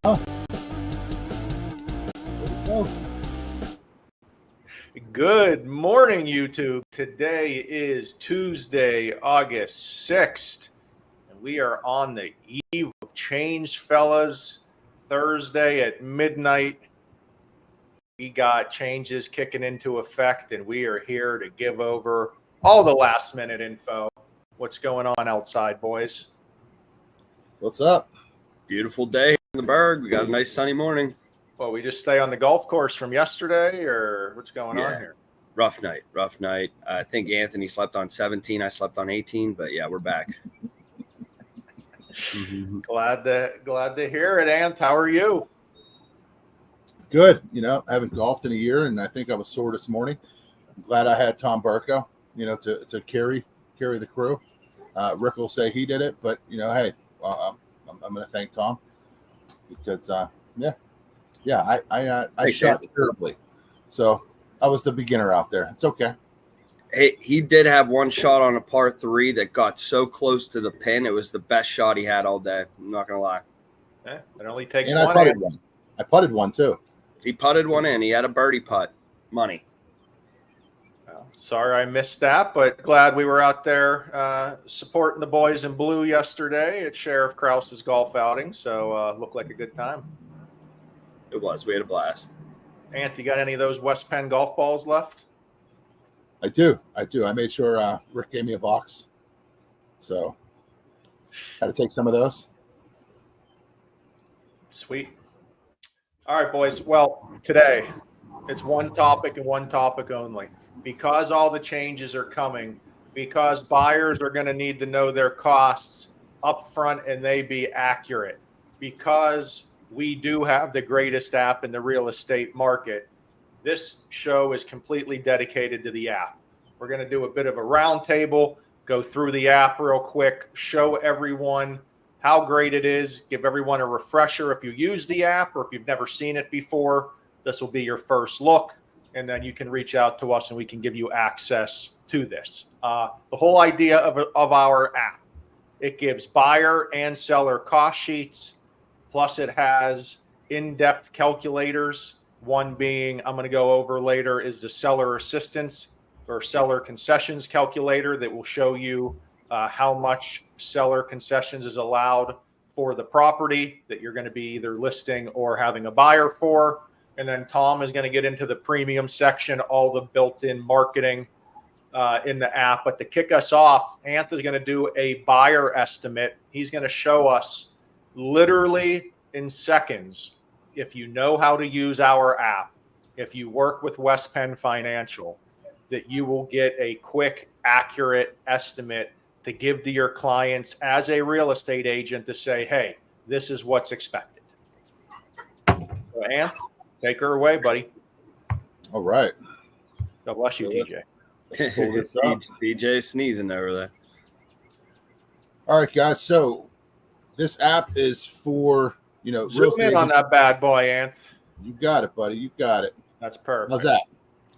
Oh, there we go. Good morning, YouTube. Today is Tuesday, August 6th, and we are on the eve of change, fellas. Thursday at midnight, we got changes kicking into effect, and we are here to give over all the last-minute info. What's going on outside, boys? What's up? Beautiful day in the Berg. We got a nice sunny morning. Well, we just stay on the golf course from yesterday, or what's going on here? Rough night. I think Anthony slept on 17. I slept on 18, but yeah, we're back. Glad to hear it, Anth. How are you? Good. I haven't golfed in a year, and I think I was sore this morning. I'm glad I had Tom Barco, to carry the crew. Rick will say he did it, but hey, I'm going to thank Tom because I shot terribly, so I was the beginner out there. It's okay. Hey, he did have one shot on a par 3 that got so close to the pin. It was the best shot he had all day. I'm not going to lie. It only takes and one. I putted one too. He putted one in. He had a birdie putt. Money. Well, sorry I missed that, but glad we were out there supporting the boys in blue yesterday at Sheriff Krause's golf outing. So looked like a good time. It was. We had a blast. Ant, you got any of those West Penn golf balls left? I do. I made sure Rick gave me a box, so had to take some of those. Sweet. All right, boys. Well, today it's one topic and one topic only. Because all the changes are coming, because buyers are going to need to know their costs up front and they be accurate, because we do have the greatest app in the real estate market. This show is completely dedicated to the app. We're going to do a bit of a roundtable, go through the app real quick, show everyone how great it is, give everyone a refresher if you use the app or if you've never seen it before. This will be your first look, and then you can reach out to us and we can give you access to this. The whole idea of our app, it gives buyer and seller cost sheets, plus it has in-depth calculators. One being, I'm going to go over later, is the seller assistance or seller concessions calculator that will show you how much seller concessions is allowed for the property that you're going to be either listing or having a buyer for. And then Tom is going to get into the premium section, all the built-in marketing in the app. But to kick us off, Anth is going to do a buyer estimate. He's going to show us literally in seconds, if you know how to use our app, if you work with West Penn Financial, that you will get a quick, accurate estimate to give to your clients as a real estate agent to say, hey, this is what's expected. So, Anth, take her away, buddy. All right. God bless you, DJ. DJ sneezing over there. All right, guys. So this app is for, real Zoom estate in on agents. that bad boy, Anth. You got it, buddy. You got it. That's perfect. How's that?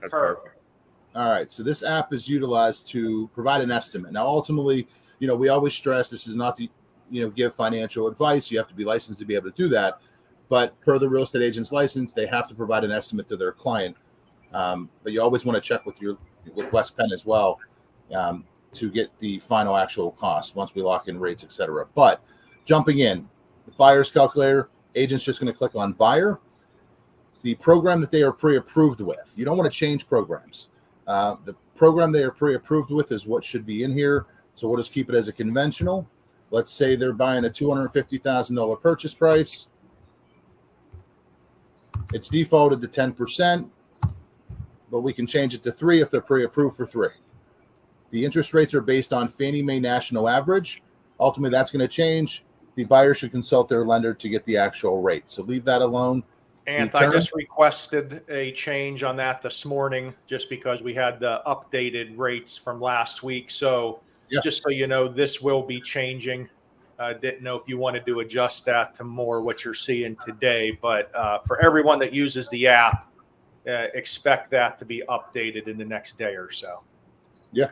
That's perfect. All right. So this app is utilized to provide an estimate. Now, ultimately, we always stress this is not to, give financial advice. You have to be licensed to be able to do that. But per the real estate agent's license, they have to provide an estimate to their client. But you always want to check with West Penn as well to get the final actual cost once we lock in rates, etc. But jumping in, the buyer's calculator, agent's just going to click on buyer. The program that they are pre-approved with, you don't want to change programs. The program they are pre-approved with is what should be in here. So we'll just keep it as a conventional. Let's say they're buying a $250,000 purchase price. It's defaulted to 10%, but we can change it to 3 if they're pre-approved for 3. The interest rates are based on Fannie Mae national average. Ultimately, that's going to change. The buyer should consult their lender to get the actual rate. So leave that alone. And I just requested a change on that this morning just because we had the updated rates from last week. So just so you know, this will be changing. Didn't know if you wanted to adjust that to more what you're seeing today. But for everyone that uses the app, expect that to be updated in the next day or so. Yeah.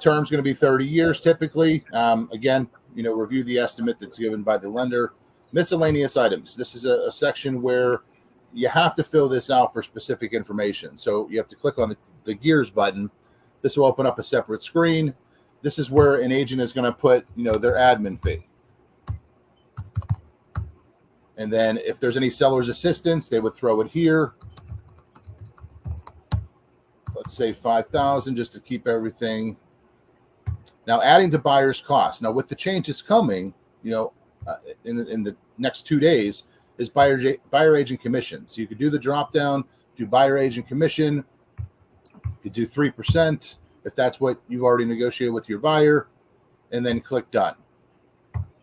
Term's going to be 30 years typically. Again, review the estimate that's given by the lender. Miscellaneous items. This is a section where you have to fill this out for specific information. So you have to click on the gears button. This will open up a separate screen. This is where an agent is going to put, their admin fee. And then if there's any seller's assistance, they would throw it here. Let's say 5,000 just to keep everything. Now, adding to buyer's costs. Now, with the changes coming, in the next 2 days, is buyer agent commission. So you could do the drop down, do buyer agent commission. You could do 3% if that's what you've already negotiated with your buyer, and then click done.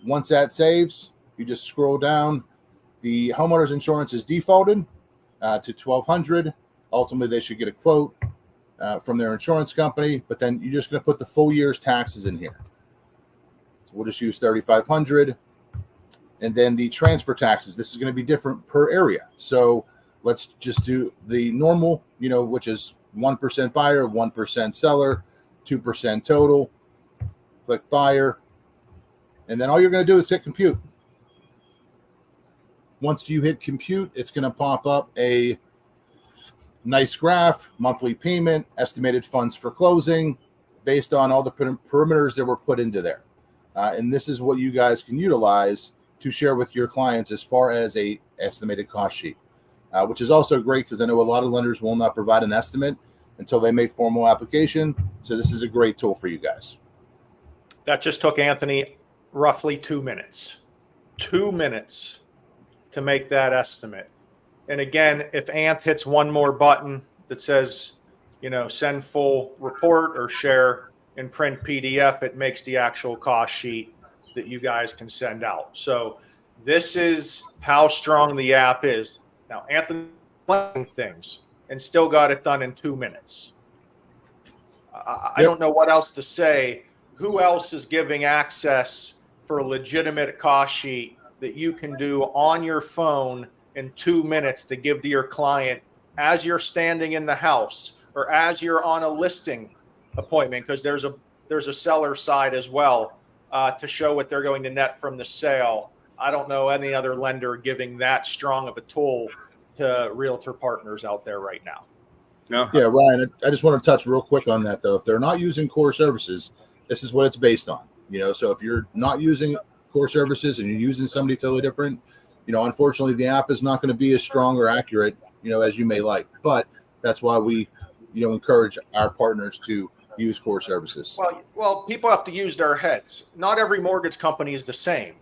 Once that saves, you just scroll down. The homeowner's insurance is defaulted to $1,200. Ultimately, they should get a quote from their insurance company, but then you're just going to put the full year's taxes in here. So we'll just use $3,500. And then the transfer taxes, this is going to be different per area. So let's just do the normal, which is 1% buyer, 1% seller, 2% total. Click buyer. And then all you're going to do is hit compute. Once you hit compute, it's going to pop up a nice graph, monthly payment, estimated funds for closing, based on all the perimeters that were put into there. And this is what you guys can utilize to share with your clients as far as a estimated cost sheet, which is also great because I know a lot of lenders will not provide an estimate until they make formal application. So this is a great tool for you guys. That just took Anthony roughly 2 minutes. 2 minutes to make that estimate. And again, if Anth hits one more button that says, send full report or share in print PDF, it makes the actual cost sheet that you guys can send out. So this is how strong the app is. Now, Anthony playing things and still got it done in 2 minutes. I don't know what else to say. Who else is giving access for a legitimate cost sheet that you can do on your phone in 2 minutes to give to your client as you're standing in the house or as you're on a listing appointment? Because there's a seller side as well. To show what they're going to net from the sale. I don't know any other lender giving that strong of a tool to realtor partners out there right now. No. Yeah, Ryan, I just want to touch real quick on that, though. If they're not using core services, this is what it's based on. So if you're not using core services and you're using somebody totally different, unfortunately, the app is not going to be as strong or accurate, as you may like. But that's why we, encourage our partners to use core services. Well, people have to use their heads. Not every mortgage company is the same.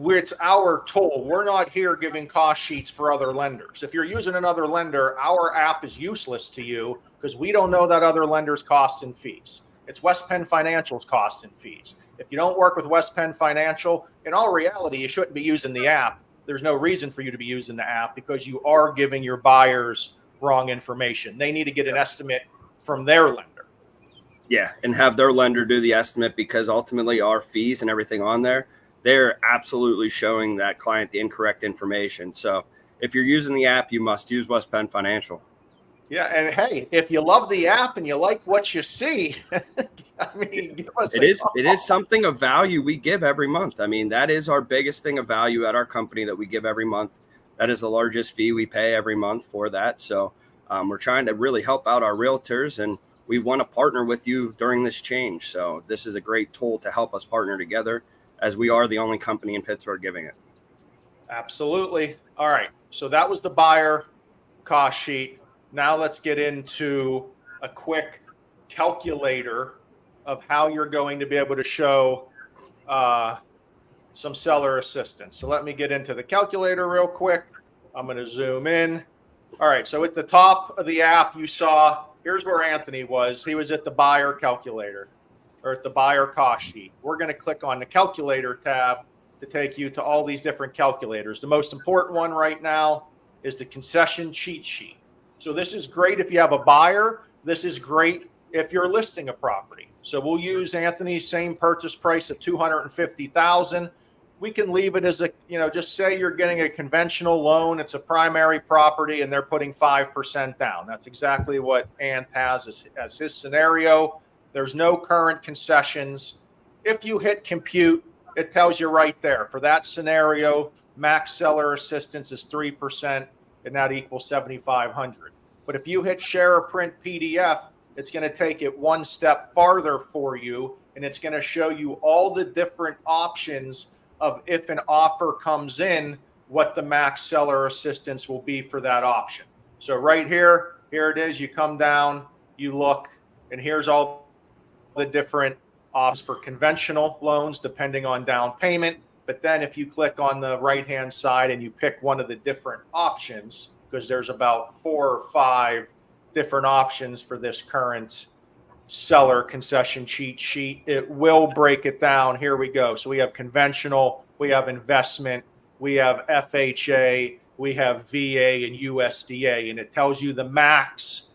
It's our tool. We're not here giving cost sheets for other lenders. If you're using another lender, our app is useless to you because we don't know that other lender's costs and fees. It's West Penn Financial's costs and fees. If you don't work with West Penn Financial, in all reality, you shouldn't be using the app. There's no reason for you to be using the app because you are giving your buyers wrong information. They need to get an estimate from their lender. Yeah, and have their lender do the estimate because ultimately our fees and everything on there, they're absolutely showing that client the incorrect information. So if you're using the app, you must use West Penn Financial. Yeah, and hey, if you love the app and you like what you see, give us it is something of value we give every month. I mean, that is our biggest thing of value at our company that we give every month. That is the largest fee we pay every month for that. So we're trying to really help out our realtors, and we want to partner with you during this change. So this is a great tool to help us partner together as we are the only company in Pittsburgh giving it. Absolutely. All right. So that was the buyer cost sheet. Now let's get into a quick calculator of how you're going to be able to show some seller assistance. So let me get into the calculator real quick. I'm going to zoom in. All right. So at the top of the app, you saw, here's where Anthony was. He was at the buyer calculator or at the buyer cost sheet. We're going to click on the calculator tab to take you to all these different calculators. The most important one right now is the concession cheat sheet. So this is great if you have a buyer. This is great if you're listing a property. So we'll use Anthony's same purchase price of $250,000. We can leave it as a, just say you're getting a conventional loan. It's a primary property and they're putting 5% down. That's exactly what Anth has as his scenario. There's no current concessions. If you hit compute, it tells you right there. For that scenario, max seller assistance is 3%, and that equals 7,500. But if you hit share or print PDF, it's going to take it one step farther for you, and it's going to show you all the different options of if an offer comes in, what the max seller assistance will be for that option. So right here it is. You come down, you look, and here's all the different options for conventional loans depending on down payment. But then if you click on the right-hand side and you pick one of the different options, because there's about 4 or 5 different options for this current seller concession cheat sheet, it will break it down. Here we go. So we have conventional, we have investment, we have FHA, we have VA and USDA, and it tells you the max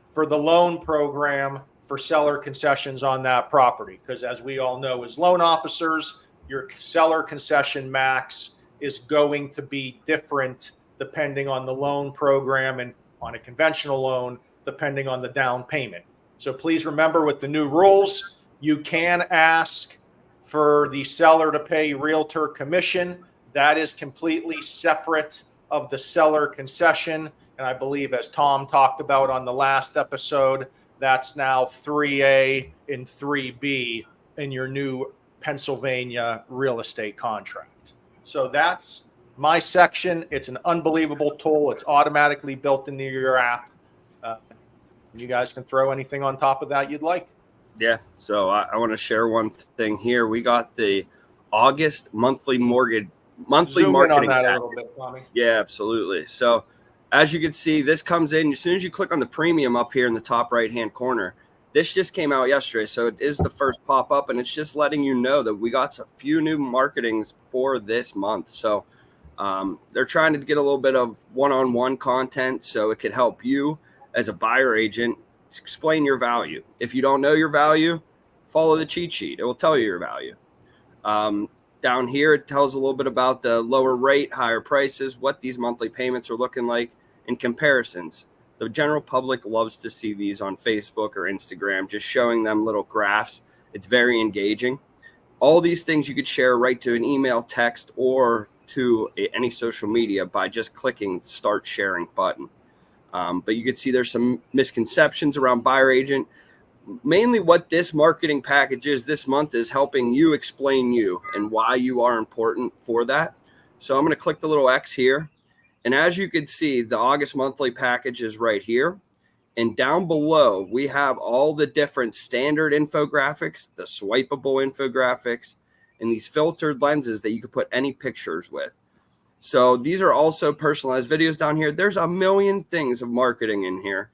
for the loan program for seller concessions on that property. Because as we all know, as loan officers, your seller concession max is going to be different depending on the loan program, and on a conventional loan, depending on the down payment. So please remember, with the new rules, you can ask for the seller to pay realtor commission. That is completely separate of the seller concession. And I believe, as Tom talked about on the last episode, that's now 3A and 3B in your new Pennsylvania real estate contract. So that's my section. It's an unbelievable tool. It's automatically built into your app. You guys can throw anything on top of that you'd like. Yeah. So I want to share one thing here. We got the August monthly Zoom marketing in on that package. a little bit, Tommy. Yeah, absolutely. So as you can see, this comes in as soon as you click on the premium up here in the top right-hand corner. This just came out yesterday, so it is the first pop-up, and it's just letting you know that we got a few new marketings for this month. So they're trying to get a little bit of one-on-one content so it could help you as a buyer agent explain your value. If you don't know your value, follow the cheat sheet. It will tell you your value. Down here, it tells a little bit about the lower rate, higher prices, what these monthly payments are looking like, and comparisons. The general public loves to see these on Facebook or Instagram, just showing them little graphs. It's very engaging. All these things you could share right to an email, text, or to any social media by just clicking the Start Sharing button. But you can see there's some misconceptions around buyer agent. Mainly what this marketing package is this month is helping you explain you and why you are important for that. So I'm going to click the little X here. And as you can see, the August monthly package is right here. And down below, we have all the different standard infographics, the swipeable infographics, and these filtered lenses that you can put any pictures with. So these are also personalized videos down here. There's a million things of marketing in here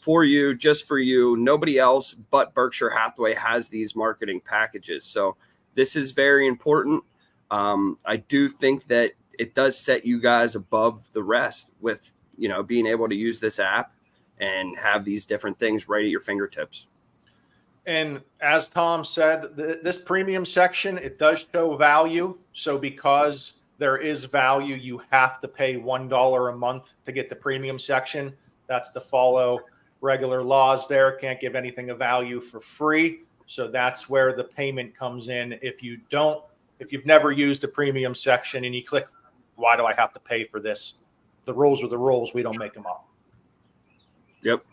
for you, just for you. Nobody else but Berkshire Hathaway has these marketing packages. So this is very important. I do think that it does set you guys above the rest with, being able to use this app and have these different things right at your fingertips. And as Tom said, this premium section, it does show value. So because there is value, you have to pay $1 a month to get the premium section. That's to follow regular laws there. Can't give anything of value for free. So that's where the payment comes in. If you've never used a premium section and you click, why do I have to pay for this? The rules are the rules. We don't make them up. Yep.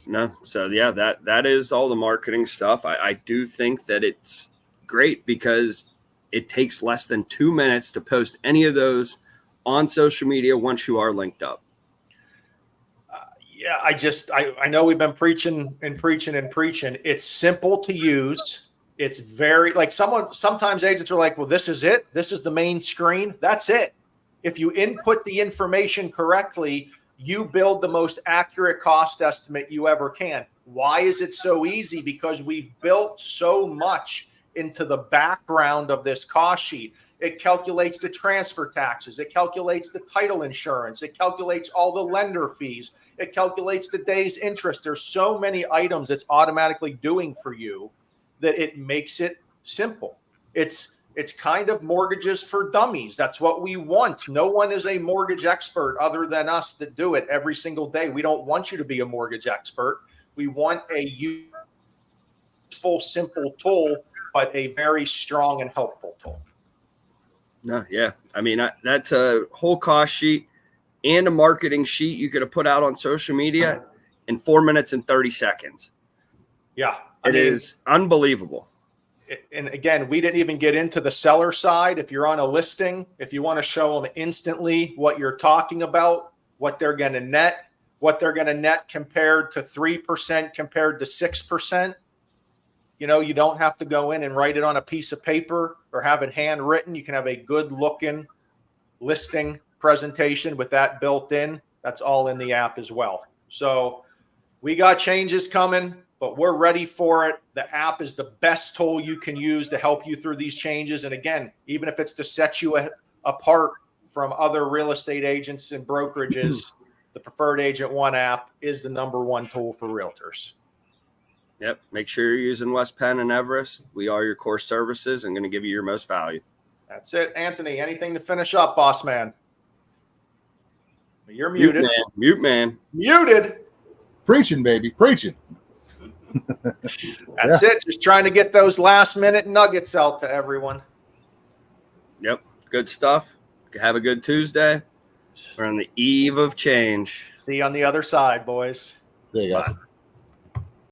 No. So yeah, that is all the marketing stuff. I do think that it's great because it takes less than 2 minutes to post any of those on social media once you are linked up. Yeah, I know we've been preaching. It's simple to use. It's very sometimes agents are like, well, this is it. This is the main screen. That's it. If you input the information correctly, you build the most accurate cost estimate you ever can. Why is it so easy? Because we've built so much into the background of this cost sheet. It calculates the transfer taxes. It calculates the title insurance. It calculates all the lender fees. It calculates the day's interest. There's so many items it's automatically doing for you that it makes it simple. It's kind of mortgages for dummies. That's what we want. No one is a mortgage expert other than us that do it every single day. We don't want you to be a mortgage expert. We want a useful, simple tool but a very strong and helpful tool. No, yeah. I mean, that's a whole cost sheet and a marketing sheet you could have put out on social media in 4 minutes and 30 seconds. Yeah. It is unbelievable. And again, we didn't even get into the seller side. If you're on a listing, if you want to show them instantly what you're talking about, what they're going to net compared to 3% compared to 6%, you know, you don't have to go in and write it on a piece of paper or have it handwritten. You can have a good looking listing presentation with that built in. That's all in the app as well. So we got changes coming, but we're ready for it. The app is the best tool you can use to help you through these changes. And again, even if it's to set you apart from other real estate agents and brokerages, the Preferred Agent One app is the #1 tool for realtors. Yep. Make sure you're using West Penn and Everest. We are your core services and going to give you your most value. That's it. Anthony, anything to finish up, boss man? You're muted. Mute man. Muted. Preaching, baby. Preaching. That's it. Just trying to get those last minute nuggets out to everyone. Yep. Good stuff. Have a good Tuesday. We're on the eve of change. See you on the other side, boys. There you go. Bye.